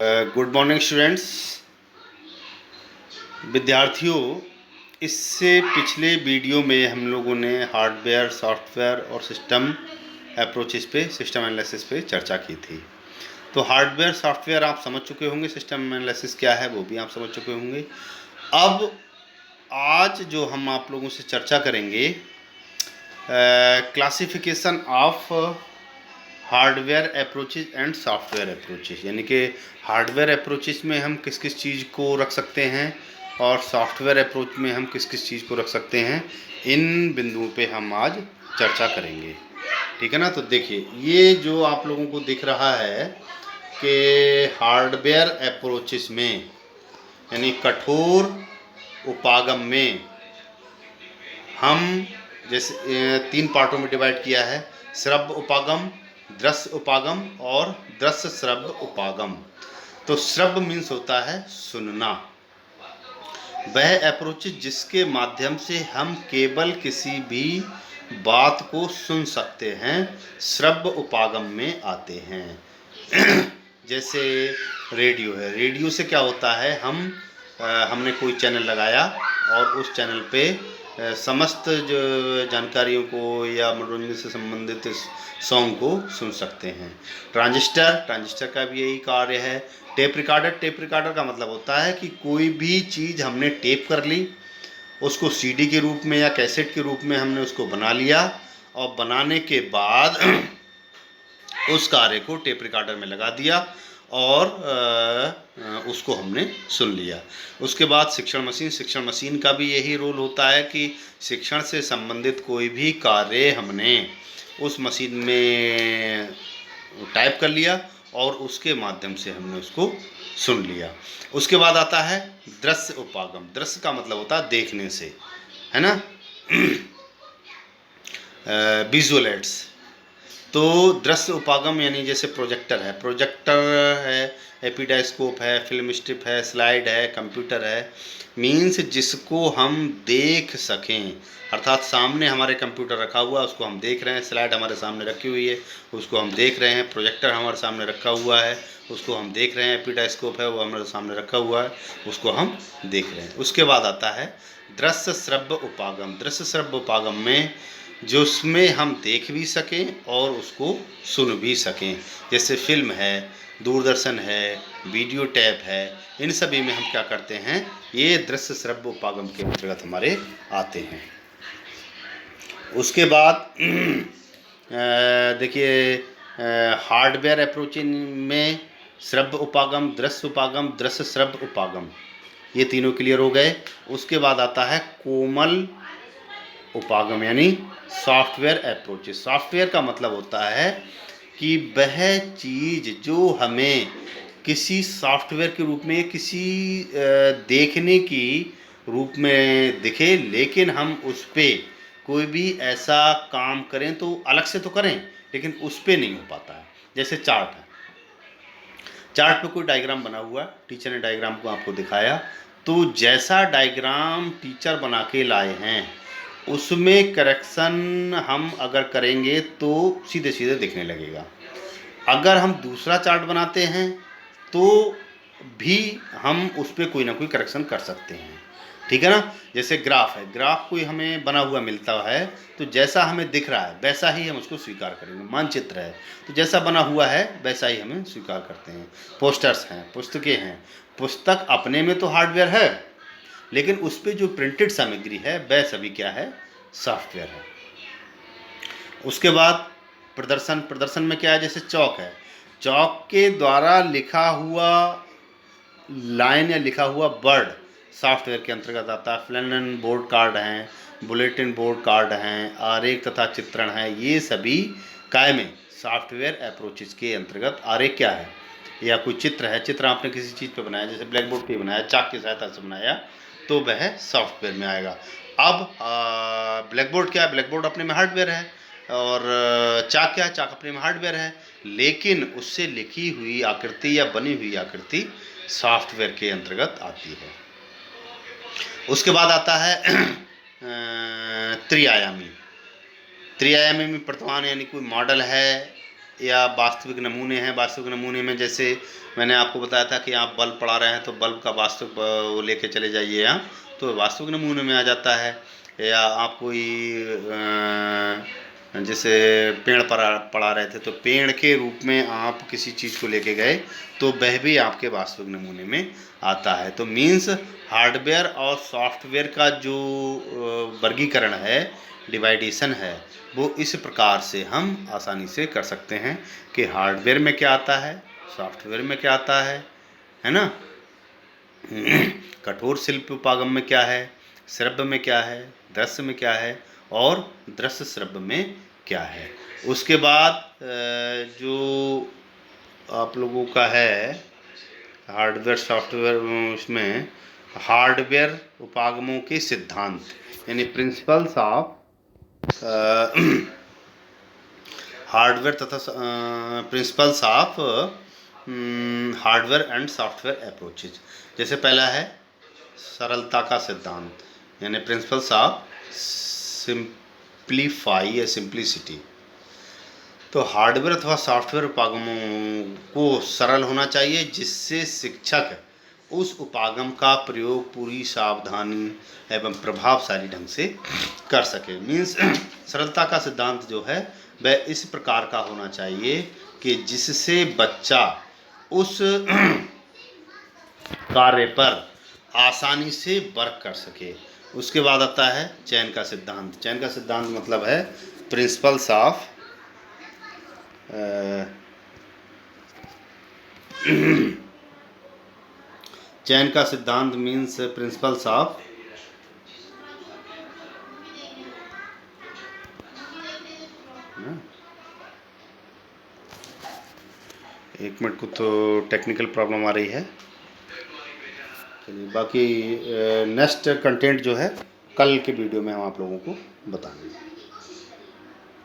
Good morning students. विद्यार्थियों, इससे पिछले वीडियो में हम लोगों ने हार्डवेयर, सॉफ्टवेयर और सिस्टम अप्रोचेस पे, सिस्टम एनालिसिस पे चर्चा की थी। तो हार्डवेयर, सॉफ्टवेयर आप समझ चुके होंगे, सिस्टम एनालिसिस क्या है वो भी आप समझ चुके होंगे। अब आज जो हम आप लोगों से चर्चा करेंगे, classification of hardware approaches and software approaches, यानी कि हार्डवेयर अप्रोचेज में हम किस किस चीज़ को रख सकते हैं और सॉफ्टवेयर अप्रोच में हम किस किस चीज़ को रख सकते हैं। इन बिंदुओं पे हम आज चर्चा करेंगे, ठीक है ना। तो देखिए, ये जो आप लोगों को दिख रहा है कि हार्डवेयर अप्रोचेज में, यानी कठोर उपागम में, हम जैसे 3 पार्टों में डिवाइड किया है: श्रव्य उपागम, दृश्य उपागम और दृश्य श्रव्य उपागम। तो श्रव्य मीन्स होता है सुनना, वह अप्रोच जिसके माध्यम से हम केवल किसी भी बात को सुन सकते हैं, श्रव्य उपागम में आते हैं। जैसे रेडियो है, रेडियो से क्या होता है, हमने कोई चैनल लगाया और उस चैनल पे समस्त जो जानकारियों को या मनोरंजन से संबंधित सॉन्ग को सुन सकते हैं। ट्रांजिस्टर का भी यही कार्य है। टेप रिकॉर्डर का मतलब होता है कि कोई भी चीज़ हमने टेप कर ली, उसको सीडी के रूप में या कैसेट के रूप में हमने उसको बना लिया, और बनाने के बाद उस कार्य को टेप रिकॉर्डर में लगा दिया और उसको हमने सुन लिया। उसके बाद शिक्षण मशीन का भी यही रोल होता है कि शिक्षण से संबंधित कोई भी कार्य हमने उस मशीन में टाइप कर लिया और उसके माध्यम से हमने उसको सुन लिया। उसके बाद आता है दृश्य उपागम। दृश्य का मतलब होता है देखने से, है ना। Visual aids. तो दृश्य उपागम यानी जैसे प्रोजेक्टर है, एपिडाइस्कोप है, फिल्म स्ट्रिप है, स्लाइड है, कंप्यूटर है। मीन्स जिसको हम देख सकें, अर्थात सामने हमारे कंप्यूटर रखा हुआ है, उसको हम देख रहे हैं। स्लाइड हमारे सामने रखी हुई है, उसको हम देख रहे हैं। प्रोजेक्टर हमारे सामने रखा हुआ है, उसको हम देख रहे हैं। एपिडाइस्कोप है, वो हमारे सामने रखा हुआ है, उसको हम देख रहे हैं। उसके बाद आता है दृश्य श्रव्य उपागम। दृश्य श्रव्य उपागम में जो उसमें हम देख भी सकें और उसको सुन भी सकें, जैसे फिल्म है, दूरदर्शन है, वीडियो टैप है, इन सभी में हम क्या करते हैं, ये दृश्य श्रव्य उपागम के अंतर्गत हमारे आते हैं। उसके बाद देखिए, हार्डवेयर अप्रोच में श्रव्य उपागम, दृश्य उपागम, दृश्य श्रव्य उपागम, ये तीनों क्लियर हो गए। उसके बाद आता है कोमल उपागम यानी सॉफ्टवेयर अप्रोचेस। सॉफ्टवेयर का मतलब होता है कि वह चीज़ जो हमें किसी सॉफ्टवेयर के रूप में, किसी देखने की रूप में दिखे, लेकिन हम उस पर कोई भी ऐसा काम करें तो अलग से तो करें, लेकिन उस पर नहीं हो पाता है। जैसे चार्ट है, चार्ट पे कोई डायग्राम बना हुआ है, टीचर ने डायग्राम को आपको दिखाया, तो जैसा डायग्राम टीचर बना के लाए हैं उसमें करेक्शन हम अगर करेंगे तो सीधे सीधे दिखने लगेगा। अगर हम दूसरा चार्ट बनाते हैं तो भी हम उस पर कोई ना कोई करेक्शन कर सकते हैं, ठीक है ना। जैसे ग्राफ है, ग्राफ कोई हमें बना हुआ मिलता है तो जैसा हमें दिख रहा है वैसा ही हम उसको स्वीकार करेंगे। मानचित्र है तो जैसा बना हुआ है वैसा ही हमें स्वीकार करते हैं। पोस्टर्स हैं, पुस्तकें हैं, पुस्तक अपने में तो हार्डवेयर है, लेकिन उस पर जो प्रिंटेड सामग्री है वह सभी क्या है, सॉफ्टवेयर है। उसके बाद प्रदर्शन में क्या है, जैसे चौक है, चौक के द्वारा लिखा हुआ लाइन या लिखा हुआ वर्ड सॉफ्टवेयर के अंतर्गत आता है। फ्लैनन बोर्ड कार्ड हैं, बुलेटिन बोर्ड कार्ड हैं, आरेख तथा चित्रण हैं, ये सभी काय में, सॉफ्टवेयर अप्रोचेज के अंतर्गत। आरेख क्या है, या कोई चित्र है, चित्र आपने किसी चीज़ पे बनाया, जैसे ब्लैक बोर्ड पे बनाया, चाक की सहायता से बनाया, तो वह सॉफ्टवेयर में आएगा। अब ब्लैक बोर्ड क्या है, ब्लैक बोर्ड अपने में हार्डवेयर है, और चाक क्या है, चाक अपने में हार्डवेयर है, लेकिन उससे लिखी हुई आकृति या बनी हुई आकृति सॉफ्टवेयर के अंतर्गत आती है। उसके बाद आता है त्रिआयामी। त्रिआयामी में प्रतिमान यानी कोई मॉडल है, या वास्तविक नमूने हैं। वास्तविक नमूने में जैसे मैंने आपको बताया था कि आप बल्ब पढ़ा रहे हैं तो बल्ब का वास्तविक वो लेके चले जाइए यहाँ, तो वास्तविक नमूने में आ जाता है। या आप कोई जैसे पेड़ पढ़ा रहे थे तो पेड़ के रूप में आप किसी चीज़ को लेके गए तो वह भी आपके वास्तविक नमूने में आता है। तो मीन्स हार्डवेयर और सॉफ्टवेयर का जो वर्गीकरण है, डिवाइडेशन है, वो इस प्रकार से हम आसानी से कर सकते हैं कि हार्डवेयर में क्या आता है, सॉफ्टवेयर में क्या आता है ना। कठोर शिल्प उपागम में क्या है, श्रव्य में क्या है, दृश्य में क्या है और दृश्य श्रव्य में क्या है। उसके बाद जो आप लोगों का है हार्डवेयर सॉफ्टवेयर, उसमें हार्डवेयर उपागमों के सिद्धांत यानी प्रिंसिपल्स ऑफ हार्डवेयर तथा principles of hardware and software approaches. जैसे पहला है सरलता का सिद्धांत यानी प्रिंसिपल्स ऑफ सिंप्लीफाई या सिंप्लिसिटी। तो हार्डवेयर अथवा सॉफ्टवेयर उपागमों को सरल होना चाहिए जिससे शिक्षक उस उपागम का प्रयोग पूरी सावधानी एवं प्रभावशाली ढंग से कर सके। मीन्स सरलता का सिद्धांत जो है वह इस प्रकार का होना चाहिए कि जिससे बच्चा उस कार्य पर आसानी से वर्क कर सके। उसके बाद आता है चयन का सिद्धांत। चयन का सिद्धांत मतलब है प्रिंसिपल्स ऑफ चयन का सिद्धांत मीन्स प्रिंसिपल्स ऑफ एक मिनट को तो टेक्निकल प्रॉब्लम आ रही है। चलिए बाकी नेक्स्ट कंटेंट जो है कल के वीडियो में हम आप लोगों को बताएंगे।